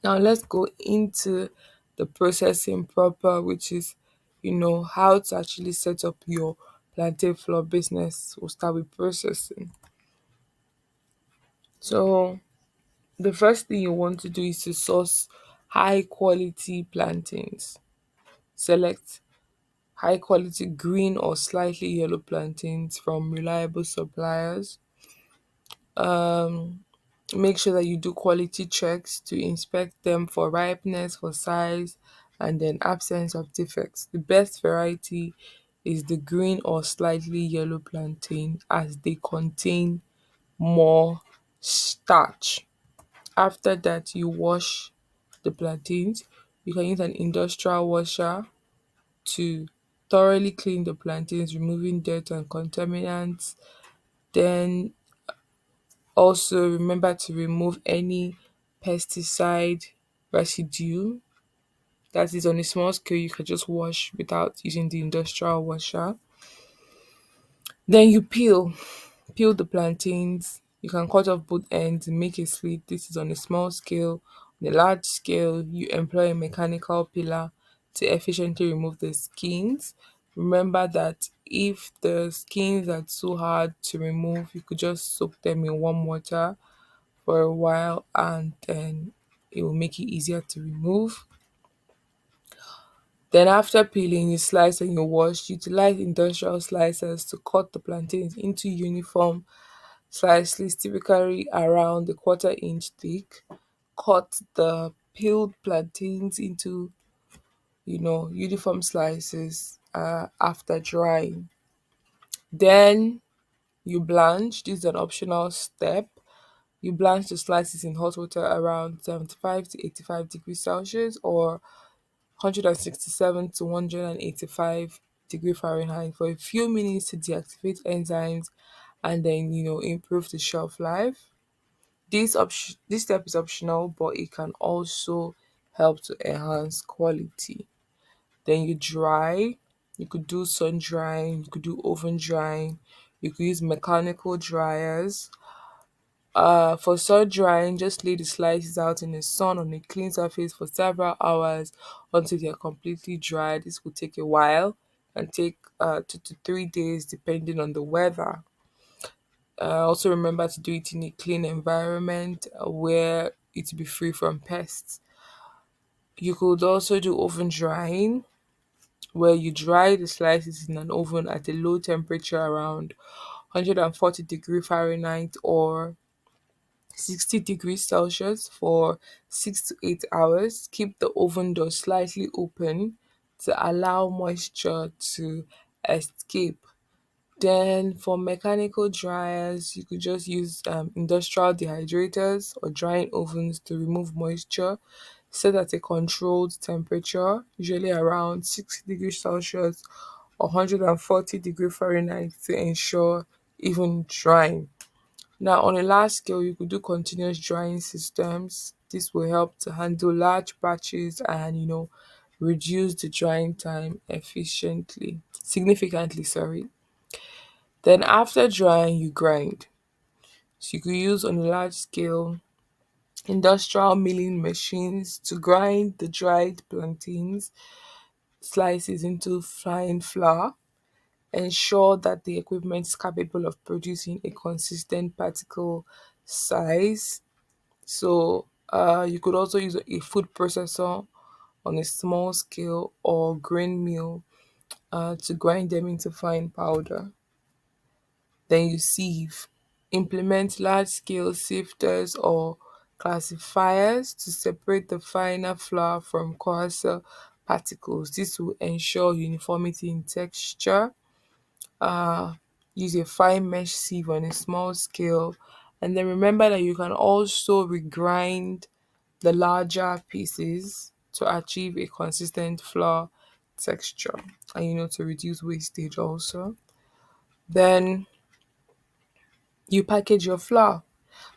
Now let's go into the processing proper, which is, how to actually set up your plantain flour business. We'll start with processing. So the first thing you want to do is to source high quality plantains. Select high quality green or slightly yellow plantains from reliable suppliers. Um, Make sure that you do quality checks to inspect them for ripeness, for size, and then absence of defects. The best variety is the green or slightly yellow plantain as they contain more starch. After that, you wash the plantains. You can use an industrial washer to thoroughly clean the plantains, removing dirt and contaminants. Then also remember to remove any pesticide residue. That is on a small scale, you can just wash without using the industrial washer. Then you peel the plantains. You can cut off both ends and make a slit. This is on a small scale. On a large scale, you employ a mechanical peeler to efficiently remove the skins. Remember that if the skins are too hard to remove, you could just soak them in warm water for a while and then it will make it easier to remove. Then after peeling, you slice and you wash. Utilize industrial slicers to cut the plantains into uniform slices, typically around a quarter-inch thick. Cut the peeled plantains into, uniform slices after drying. Then you blanch. This is an optional step. You blanch the slices in hot water around 75 to 85 degrees Celsius or 167 to 185 Fahrenheit for a few minutes to deactivate enzymes and then improve the shelf life. This step is optional, but it can also help to enhance quality. Then you dry. You could do sun drying, you could do oven drying, you could use mechanical dryers. For sun drying, just lay the slices out in the sun on a clean surface for several hours until they are completely dry. This will take a while and take 2 to 3 days depending on the weather. Also remember to do it in a clean environment where it be free from pests. You could also do oven drying where you dry the slices in an oven at a low temperature around 140 degrees Fahrenheit or 60 degrees Celsius for 6 to 8 hours. Keep the oven door slightly open to allow moisture to escape. Then for mechanical dryers, you could just use industrial dehydrators or drying ovens to remove moisture. Set at a controlled temperature, usually around 60 degrees Celsius or 140 degrees Fahrenheit to ensure even drying. Now, on a large scale, you could do continuous drying systems. This will help to handle large batches and, reduce the drying time significantly, sorry. Then after drying, you grind. So you could use on a large scale industrial milling machines to grind the dried plantains slices into fine flour. Ensure that the equipment is capable of producing a consistent particle size. So you could also use a food processor on a small scale or grain mill to grind them into fine powder. Then you sieve. Implement large scale sifters or classifiers to separate the finer flour from coarser particles. This will ensure uniformity in texture. uh, Use a fine mesh sieve on a small scale, and then remember that you can also regrind the larger pieces to achieve a consistent flour texture and to reduce wastage also. Then you package your flour.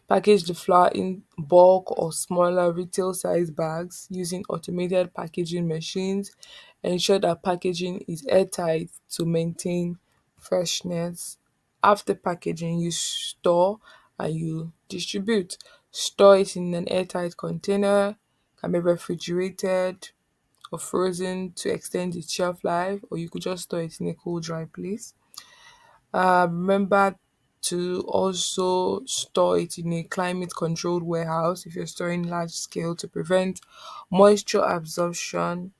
Package the flour in bulk or smaller retail size bags using automated packaging machines. Ensure that packaging is airtight to maintain freshness. After packaging, you store and you distribute. Store it in an airtight container. can be refrigerated or frozen to extend its shelf life, or you could just store it in a cool, dry place. Remember to also store it in a climate controlled warehouse if you're storing large scale to prevent moisture absorption.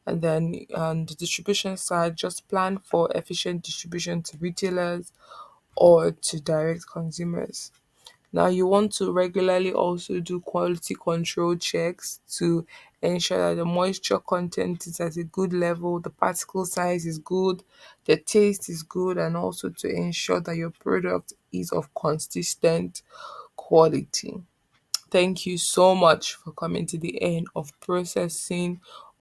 And then on the distribution side, just plan for efficient distribution to retailers or to direct consumers. Now, you want to regularly also do quality control checks to ensure that the moisture content is at a good level, the particle size is good, the taste is good, and also to ensure that your product is of consistent quality. Thank you so much for coming to the end of processing